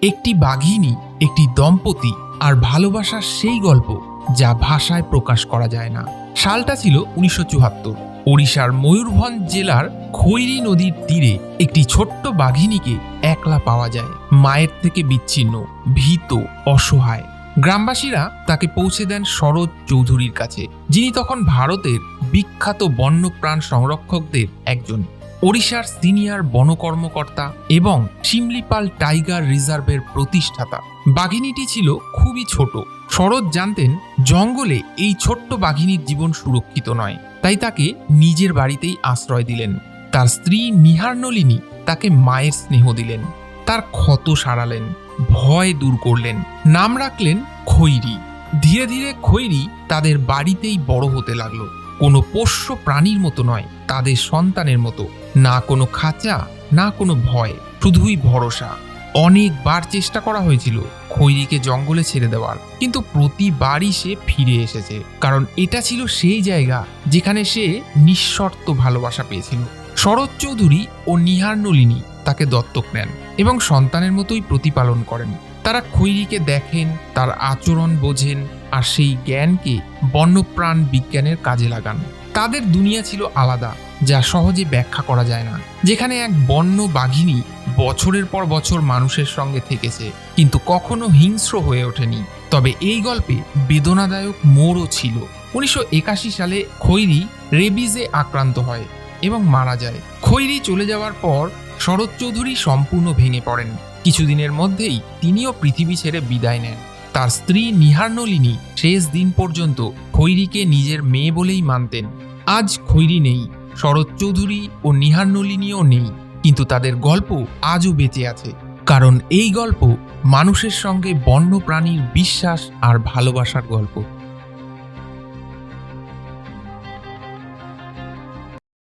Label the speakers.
Speaker 1: একটি বাঘিনী, একটি দম্পতি আর ভালোবাসার সেই গল্প যা ভাষায় প্রকাশ করা যায় না। সালটা ছিল 1974। ওড়িশার ময়ূরভঞ্জ জেলার খৈরী নদীর তীরে একটি ছোট্ট বাঘিনীকে একলা পাওয়া যায়, মায়ের থেকে বিচ্ছিন্ন, ভীত, অসহায়। গ্রামবাসীরা তাকে পৌঁছে দেন শরৎ চৌধুরীর কাছে, যিনি তখন ভারতের বিখ্যাত বন্যপ্রাণ সংরক্ষকদের একজন, ওড়িশার সিনিয়র বন কর্মকর্তা এবং শিমলিপাল টাইগার রিজার্ভের প্রতিষ্ঠাতা। বাঘিনীটি ছিল খুবই ছোট। শরৎ জানতেন জঙ্গলে এই ছোট্ট বাঘিনীর জীবন সুরক্ষিত নয়, তাই তাকে নিজের বাড়িতেই আশ্রয় দিলেন। তার স্ত্রী নিহারনলিনী তাকে মায়ের স্নেহ দিলেন, তার ক্ষত সারালেন, ভয় দূর করলেন, নাম রাখলেন খৈরী। ধীরে ধীরে খৈরী তাদের বাড়িতেই বড় হতে লাগলো, কোনো পোষ্য প্রাণীর মতো নয়, তাদের সন্তানের মতো। না কোনো খাঁচা, না কোনো ভয়, শুধুই ভরসা। অনেকবার চেষ্টা করা হয়েছিল খৈরীকে জঙ্গলে ছেড়ে দেওয়ার, কিন্তু প্রতিবারই সে ফিরে এসেছে, কারণ এটা ছিল সেই জায়গা যেখানে সে নিঃশর্ত ভালোবাসা পেয়েছিল। শরৎ চৌধুরী ও নিহারনলিনী তাকে দত্তক নেন এবং সন্তানের মতোই প্রতিপালন করেন। তারা খৈরীকে দেখেন, তার আচরণ বোঝেন, আর সেই জ্ঞানকে বন্যপ্রাণ বিজ্ঞানের কাজে লাগান। তাদের দুনিয়া ছিল আলাদা, যা সহজে ব্যাখ্যা করা যায় না, যেখানে এক বন্য বাঘিনী বছরের পর বছর মানুষের সঙ্গে থেকেছে, কিন্তু কখনো হিংস্র হয়ে ওঠেনি। তবে এই গল্পে বেদনাদায়ক মোড়ও ছিল। 1981 সালে খৈরী রেবিজে আক্রান্ত হয় এবং মারা যায়। খৈরী চলে যাওয়ার পর শরৎ চৌধুরী সম্পূর্ণ ভেঙে পড়েন। কিছুদিনের মধ্যেই তিনিও পৃথিবী ছেড়ে বিদায় নেন। তার স্ত্রী নিহারনলিনী শেষ দিন পর্যন্ত খৈরীকে নিজের মেয়ে বলেই মানতেন। আজ খৈরী নেই, শরৎ চৌধুরী ও নিহারনলিনীও নেই, কিন্তু তাদের গল্প আজও বেঁচে আছে, কারণ এই গল্প মানুষের সঙ্গে বন্য প্রাণীর বিশ্বাস আর ভালোবাসার গল্প।